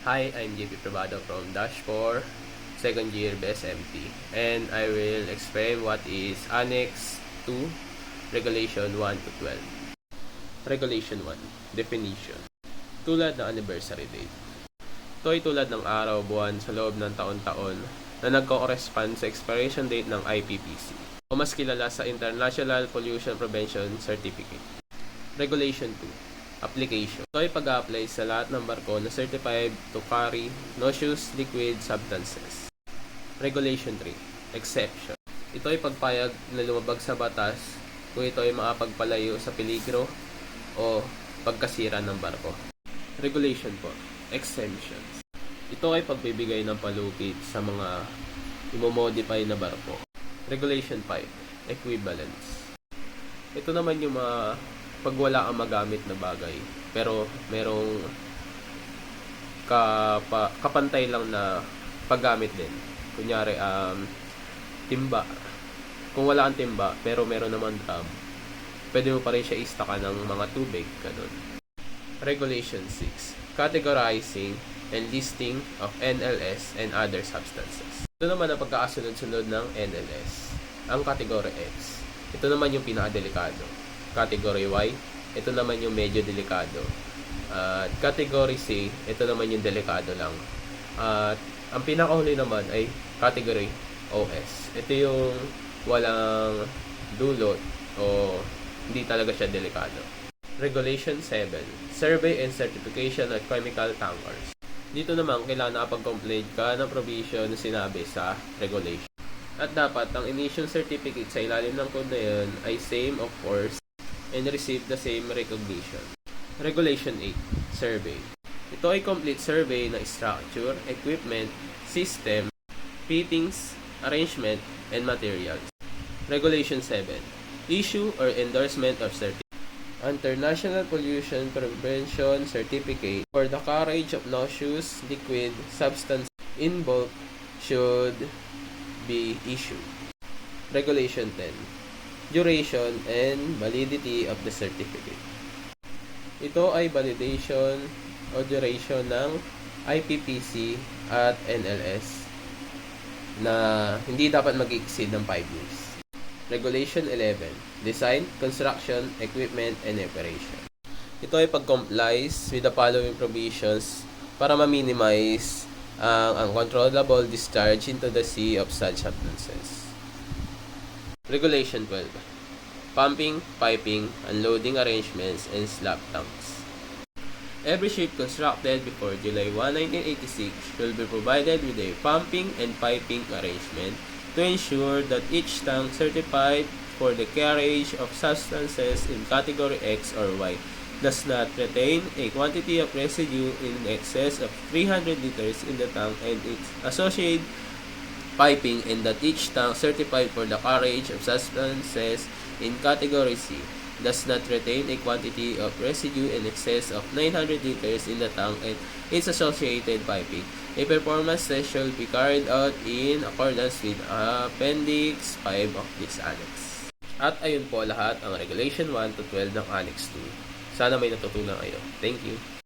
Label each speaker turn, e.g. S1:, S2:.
S1: Hi, I'm JP Privado from Dash 4, second year BSMT, and I will explain what is Annex 2, Regulation 1 to 12. Regulation 1, Definition. Tulad ng anniversary date. Ito ay tulad ng araw, buwan sa loob ng taon-taon na nagko-correspond sa expiration date ng IPPC o mas kilala sa International Pollution Prevention Certificate. Regulation 2, Application. Ito ay pag-apply sa lahat ng barko na certified to carry noxious liquid substances. Regulation 3, Exception. Ito ay pagpayag na lumabag sa batas kung ito ay makapagpalayo sa peligro o pagkasira ng barko. Regulation 4, Exemptions. Ito ay pagbibigay ng palugit sa mga imomodify na barko. Regulation 5, Equivalence. Ito naman yung mga pag wala kang magamit na bagay pero merong kapantay lang na paggamit din. Kunyari, timba. Kung wala kang timba pero meron naman drum, pwede mo pa rin siya istaka ng mga tubig. Ganun. Regulation 6, Categorizing and listing of NLS and other substances. Ito naman ang pagkakasunod-sunod ng NLS. Ang Category X. Ito naman yung pinakadelikado. Category Y, ito naman yung medyo delikado. At Category C, ito naman yung delikado lang. At ang pinakahuli naman ay Category OS. Ito yung walang dulot o hindi talaga siya delikado. Regulation 7, Survey and Certification of Chemical Tankers. Dito naman, kailangan nakapag-complete ka ng provision na sinabi sa regulation. At dapat ang initial certificate sa ilalim ng code na yun ay same of course and receive the same recognition. Regulation 8, Survey. Ito ay complete survey ng structure, equipment, system, fittings, arrangement, and materials. Regulation 7, Issue or endorsement of certificate. International Pollution Prevention Certificate for the carriage of noxious liquid substance in bulk should be issued. Regulation 10, Duration and validity of the certificate. Ito ay validation o duration ng IPPC at NLS na hindi dapat mag-exceed ng 5 years. Regulation 11, Design, Construction, Equipment, and Operation. Ito ay pag-complies with the following provisions para ma-minimize ang uncontrollable discharge into the sea of such substances. Regulation 12, Pumping, Piping, Unloading Arrangements, and Slab Tanks. Every ship constructed before July 1, 1986 will be provided with a pumping and piping arrangement to ensure that each tank certified for the carriage of substances in Category X or Y does not retain a quantity of residue in excess of 300 liters in the tank and its associated piping, and that each tank certified for the carriage of substances in Category C does not retain a quantity of residue in excess of 900 liters in the tank and its associated piping. A performance test shall be carried out in accordance with Appendix 5 of this Annex. At ayun po lahat ang Regulation 1 to 12 ng Annex 2. Sana may natutunan kayo. Thank you.